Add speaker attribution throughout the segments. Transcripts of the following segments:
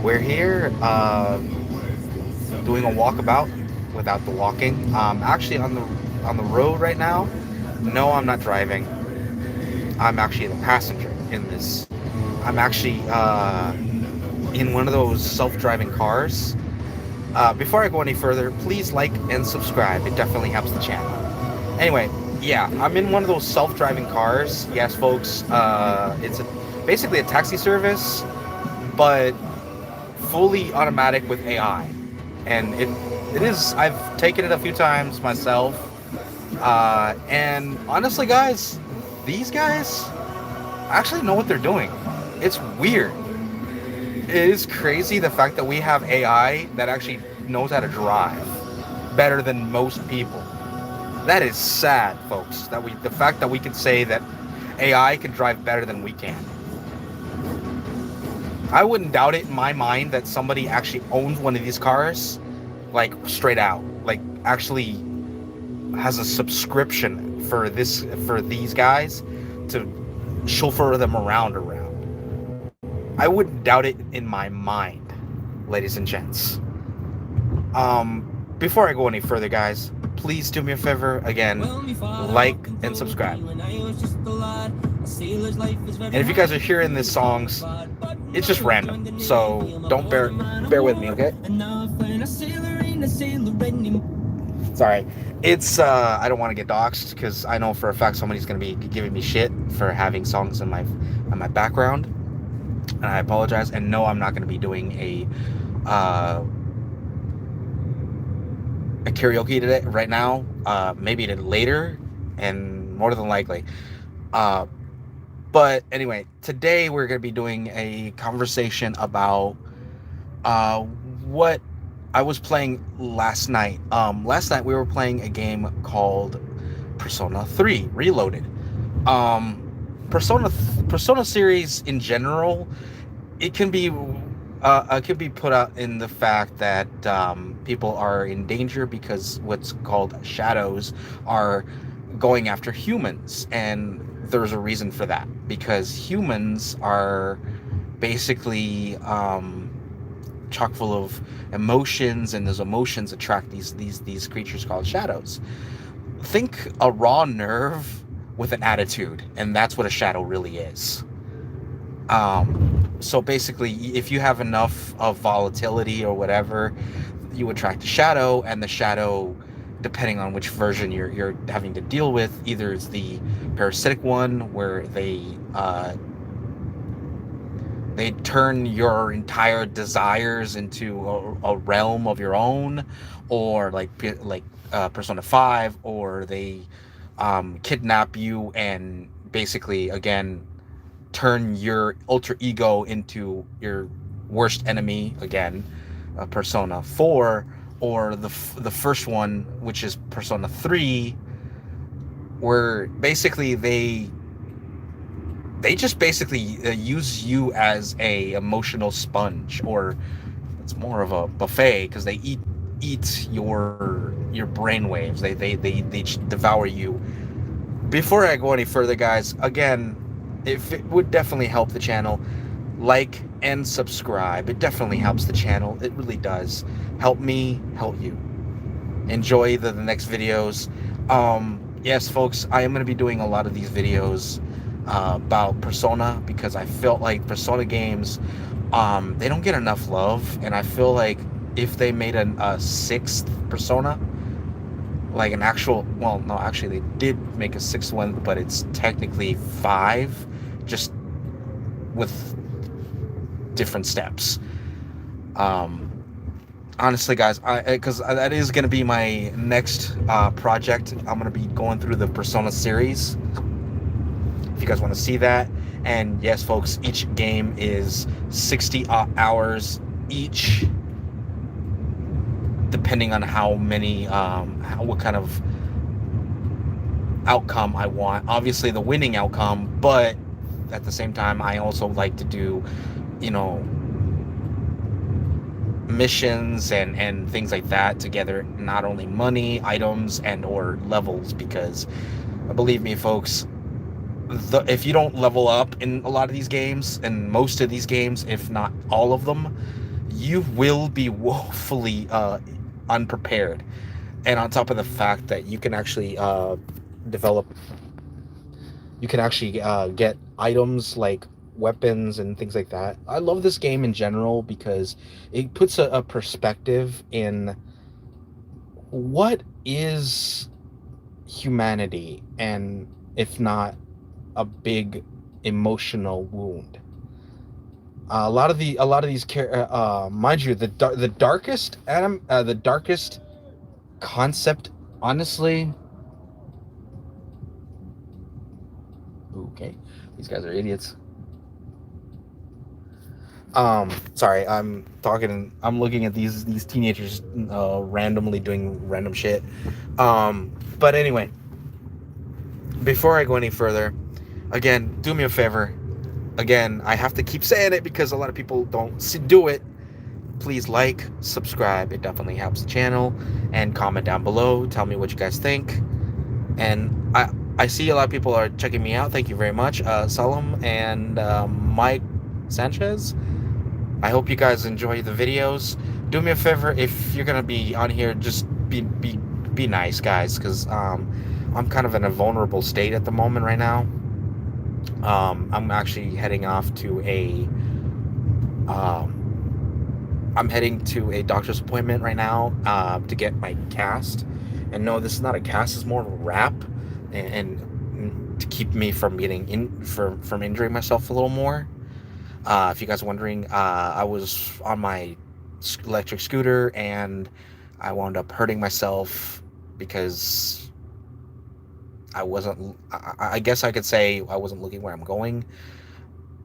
Speaker 1: We're here doing a walkabout without the walking. Actually on the road right now. No, I'm not driving. I'm actually the passenger in this. I'm actually in one of those self-driving cars. Before I go any further, please like and subscribe. It definitely helps the channel. Anyway, yeah, I'm in one of those self-driving cars. Yes, folks. Basically a taxi service, but fully automatic with AI. And it is. I've taken it a few times myself. And honestly, guys, these guys actually know what they're doing. It's weird. It is crazy the fact that we have AI that actually knows how to drive better than most people. That is sad, folks. The fact that we can say that AI can drive better than we can. I wouldn't doubt it in my mind that somebody actually owns one of these cars, like straight out, like actually has a subscription for these guys to chauffeur them around. I wouldn't doubt it in my mind, ladies and gents. Before I go any further, guys, please do me a favor again, like and subscribe. And if you guys are hearing these songs, it's just random, so don't bear with me, okay? Sorry, it's I don't want to get doxxed because I know for a fact somebody's gonna be giving me shit for having songs in my background, and I apologize. And no, I'm not gonna be doing a karaoke today right now. Maybe later, and more than likely. But anyway, today we're going to be doing a conversation about what I was playing last night. Last night we were playing a game called Persona 3 Reloaded. Persona series in general, it can be put out in the fact that people are in danger because what's called shadows are going after humans, and there's a reason for that, because humans are basically chock full of emotions, and those emotions attract these creatures called shadows. Think a raw nerve with an attitude, and that's what a shadow really is. So basically, if you have enough of volatility or whatever, you attract a shadow, and the shadow, depending on which version you're having to deal with, either it's the parasitic one where they turn your entire desires into a realm of your own, or like Persona 5, or they kidnap you and basically again turn your alter ego into your worst enemy again, Persona 4, or the first one, which is Persona 3, where basically they just basically use you as a emotional sponge, or it's more of a buffet because they eat your brainwaves. They devour you. Before I go any further, guys, again, if it would definitely help the channel, like and subscribe. It definitely helps the channel. It really does. Help me help you. Enjoy the next videos. Yes, folks, I am going to be doing a lot of these videos about Persona, because I felt like Persona games, they don't get enough love, and I feel like if they made a sixth Persona, like an actual, well, no, actually they did make a sixth one, but it's technically 5, just with different steps. Honestly, guys, because that is going to be my next project. I'm going to be going through the Persona series, if you guys want to see that. And yes, folks, each game is 60 hours each, depending on how many, what kind of outcome I want. Obviously the winning outcome, but at the same time I also like to do, missions and things like that together, not only money, items, and or levels, because believe me, folks, if you don't level up in a lot of these games, and most of these games, if not all of them, you will be woefully unprepared. And on top of the fact that you can actually develop, you can actually get items like weapons and things like that. I love this game in general because it puts a perspective in what is humanity, and if not a big emotional wound. A lot of these mind you, the darkest the darkest concept, honestly. Okay, these guys are idiots. Sorry, I'm looking at these teenagers randomly doing random shit. But anyway, before I go any further, again, do me a favor. Again, I have to keep saying it because a lot of people don't do it. Please like, subscribe. It definitely helps the channel. And comment down below. Tell me what you guys think. And I see a lot of people are checking me out. Thank you very much. Salam and Mike Sanchez. I hope you guys enjoy the videos. Do me a favor, if you're going to be on here, just be nice, guys. Because I'm kind of in a vulnerable state at the moment right now. I'm actually heading off to I'm heading to a doctor's appointment right now to get my cast. And no, this is not a cast; it's more of a wrap, and to keep me from from injuring myself a little more. If you guys are wondering, I was on my electric scooter and I wound up hurting myself because I guess I could say I wasn't looking where I'm going,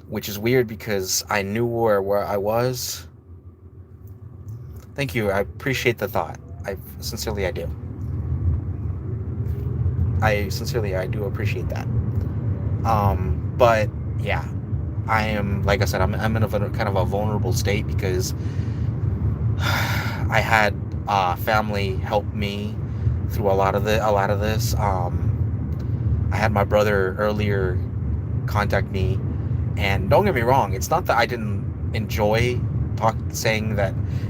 Speaker 1: which is weird because I knew where I was. Thank you. I appreciate the thought. I do. I do appreciate that. But yeah, I am, like I said, I'm in a kind of a vulnerable state because I had family help me through a lot of this. I had my brother earlier contact me, and don't get me wrong, it's not that I didn't enjoy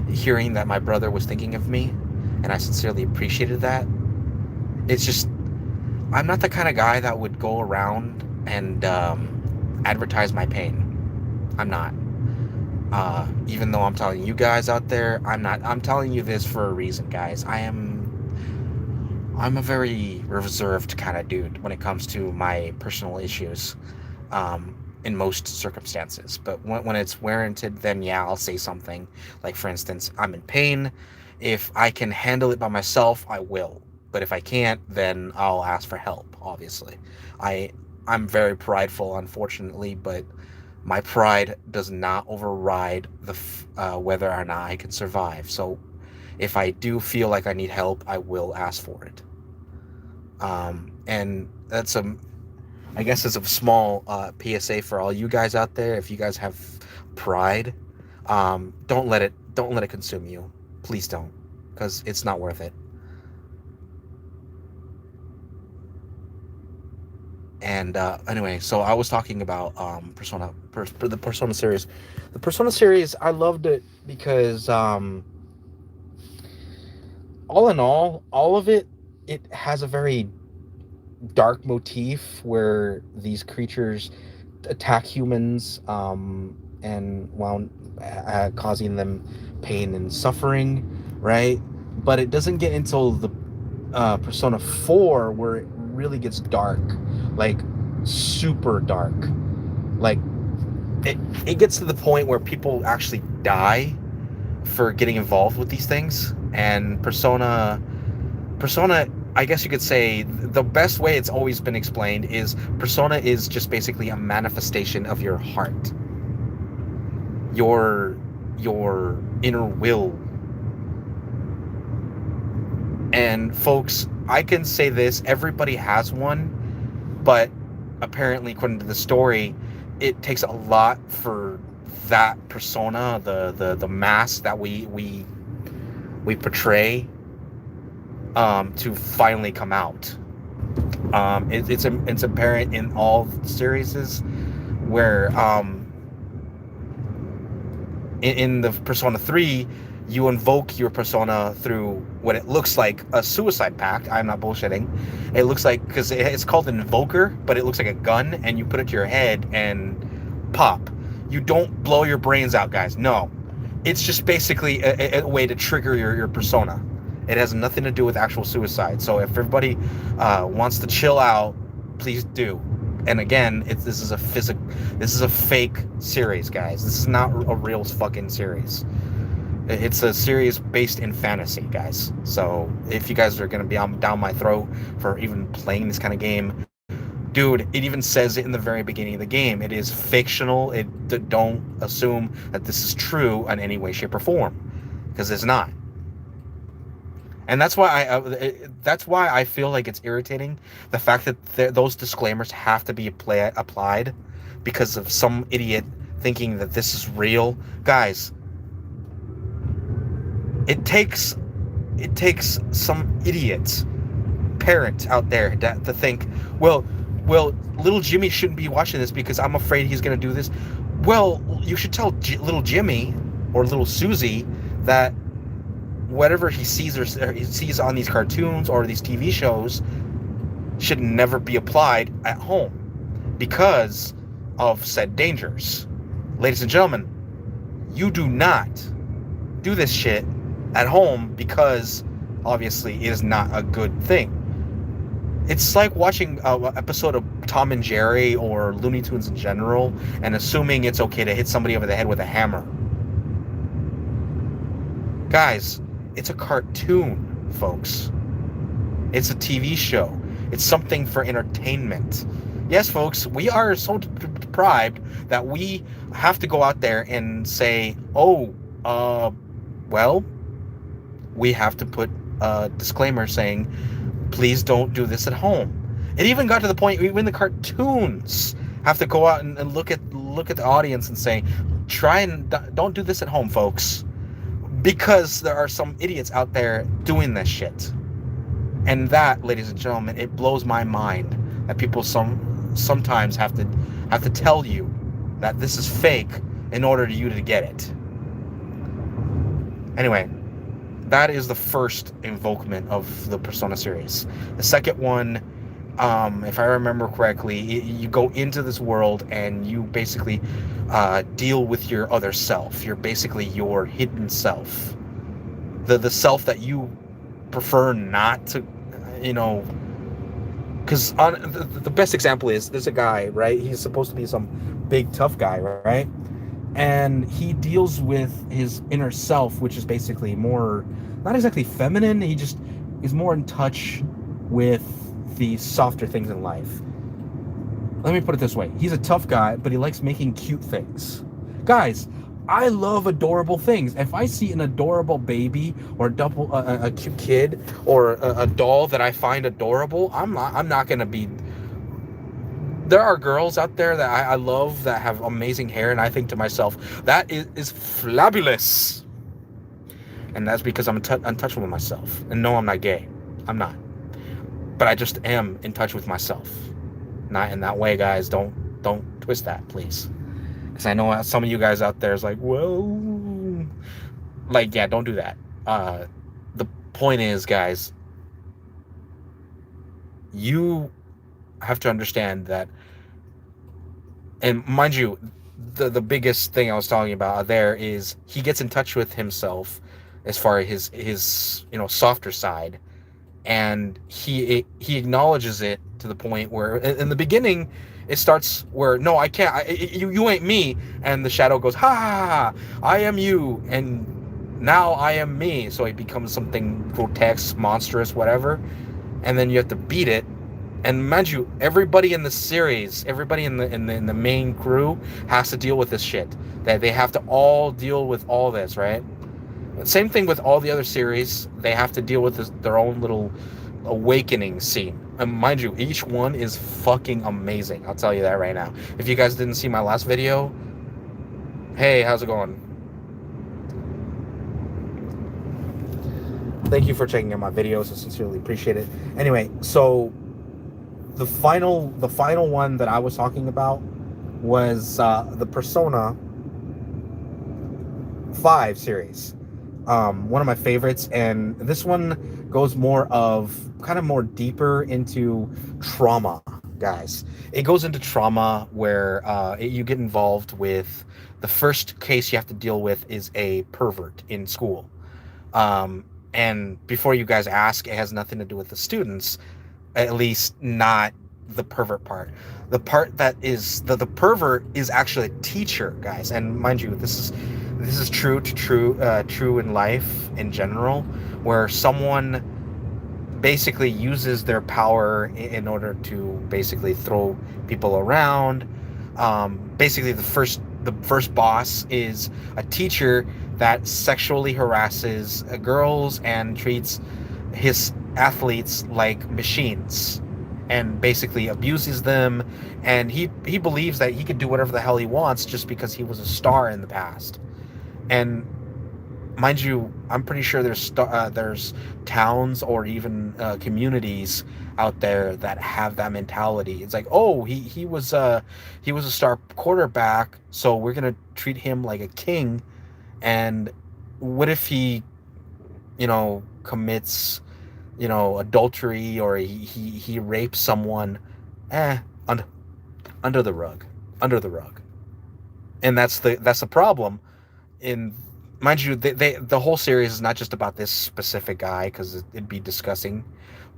Speaker 1: hearing that my brother was thinking of me, and I sincerely appreciated that. It's just, I'm not the kind of guy that would go around and advertise my pain. I'm not. Even though I'm telling you guys out there, I'm not. I'm telling you this for a reason, guys. I'm a very reserved kind of dude when it comes to my personal issues, in most circumstances. But when it's warranted, then yeah, I'll say something. Like, for instance, I'm in pain. If I can handle it by myself, I will. But if I can't, then I'll ask for help, obviously. I'm very prideful, unfortunately, but my pride does not override whether or not I can survive. So if I do feel like I need help, I will ask for it. And that's I guess it's a small PSA for all you guys out there. If you guys have pride, don't let it consume you. Please don't, because it's not worth it. And anyway, so I was talking about the Persona series. The Persona series, I loved it because all in all of it has a very dark motif where these creatures attack humans, and causing them pain and suffering, right? But it doesn't get until the Persona 4 where it really gets dark, like super dark. Like it gets to the point where people actually die for getting involved with these things. And Persona, I guess you could say the best way it's always been explained is Persona is just basically a manifestation of your heart, your inner will. And folks, I can say this, everybody has one, but apparently, according to the story, it takes a lot for that persona, the mask that we portray, to finally come out. It's apparent in all series where In the Persona 3, you invoke your persona through what it looks like a suicide pact. I'm not bullshitting. It looks like, because it's called an invoker, but it looks like a gun, and you put it to your head and pop. You don't blow your brains out, guys. No. It's just basically a way to trigger your persona. It has nothing to do with actual suicide. So if everybody wants to chill out, please do. And again, this is a fake series, guys. This is not a real fucking series. It's a series based in fantasy, guys. So if you guys are gonna be down my throat for even playing this kind of game, dude, it even says it in the very beginning of the game. It is fictional. Don't assume that this is true in any way, shape, or form, because it's not. And that's why I feel like it's irritating, the fact that those disclaimers have to be applied because of some idiot thinking that this is real. Guys, it takes some idiot parent out there to think, well, little Jimmy shouldn't be watching this because I'm afraid he's going to do this. Well, you should tell little Jimmy or little Susie that whatever he sees on these cartoons or these TV shows should never be applied at home because of said dangers. Ladies and gentlemen, you do not do this shit at home because obviously it is not a good thing. It's like watching an episode of Tom and Jerry or Looney Tunes in general and assuming it's okay to hit somebody over the head with a hammer. Guys, it's a cartoon, folks. It's a TV show. It's something for entertainment. Yes, folks, we are so deprived that we have to go out there and say, well, we have to put a disclaimer saying, please don't do this at home. It even got to the point, even the cartoons have to go out and look at the audience and say, don't do this at home, folks. Because there are some idiots out there doing this shit. And that, ladies and gentlemen, it blows my mind that people sometimes have to tell you that this is fake in order for you to get it. Anyway, that is the first invokement of the Persona series. The second one, if I remember correctly, you go into this world and you basically deal with your other self. You're basically your hidden self. The self that you prefer not to, because the best example is, there's a guy, right? He's supposed to be some big tough guy, right? And he deals with his inner self, which is basically more, not exactly feminine. He just is more in touch with the softer things in life. Let me put it this way. He's a tough guy, but he likes making cute things. Guys, I love adorable things. If I see an adorable baby or a cute kid or a doll that I find adorable, I'm not going to be... There are girls out there that I love that have amazing hair, and I think to myself, that is fabulous. And that's because I'm untouchable with myself. And no, I'm not gay. I'm not. But I just am in touch with myself. Not in that way, guys. Don't twist that, please. Because I know some of you guys out there is like, well, like, yeah, don't do that. The point is, guys, you have to understand that, and mind you, the biggest thing I was talking about there is he gets in touch with himself as far as his softer side, and he acknowledges it to the point where in the beginning it starts where, no, I can't, you ain't me, and the shadow goes, ha ha ha, I am you, and now I am me. So it becomes something grotesque, monstrous, whatever, and then you have to beat it. And mind you, everybody in the series, everybody in the main crew has to deal with this shit. That they have to all deal with all this, right? Same thing with all the other series. They have to deal with their own little awakening scene. And mind you, each one is fucking amazing. I'll tell you that right now. If you guys didn't see my last video, hey, how's it going? Thank you for checking out my videos. I sincerely appreciate it. Anyway, so the final one that I was talking about was the Persona 5 series. One of my favorites, and this one goes more of kind of more deeper into trauma, guys. It goes into trauma where you get involved with the first case you have to deal with is a pervert in school. And before you guys ask, it has nothing to do with the students, at least not the pervert part. The part that is the pervert is actually a teacher, guys. And mind you, this is true in life in general, where someone basically uses their power in order to basically throw people around. Basically, the first boss is a teacher that sexually harasses girls and treats his athletes like machines, and basically abuses them. And he believes that he could do whatever the hell he wants just because he was a star in the past. And mind you, I'm pretty sure there's towns or even communities out there that have that mentality. It's like, oh, he was a star quarterback, so we're gonna treat him like a king. And what if he, commits, adultery, or he rapes someone? Eh, un- under the rug, under the rug. And that's the problem. In Mind you, the whole series is not just about this specific guy, because it'd be discussing,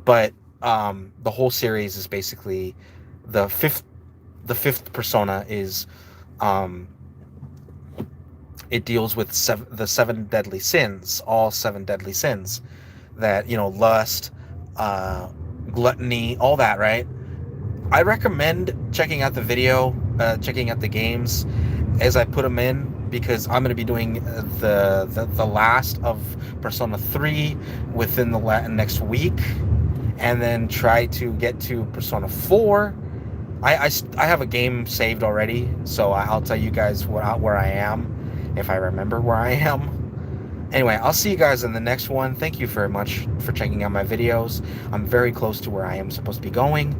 Speaker 1: but the whole series is basically the fifth the fifth persona is um it deals with the seven deadly sins, all seven deadly sins, that, lust, uh gluttony, all that, right? I recommend checking out the video, checking out the games as I put them in, because I'm going to be doing the last of Persona 3 within the next week, and then try to get to Persona 4. I have a game saved already, so I'll tell you guys where I am, if I remember where I am. Anyway, I'll see you guys in the next one. Thank you very much for checking out my videos. I'm very close to where I am supposed to be going.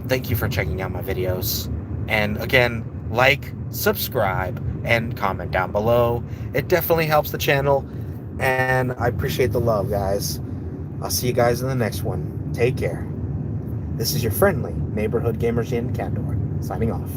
Speaker 1: Thank you for checking out my videos. And again, like, subscribe, and comment down below. It definitely helps the channel, and I appreciate the love, guys. I'll see you guys in the next one. Take care. This is your friendly neighborhood gamer, Djinn, signing off.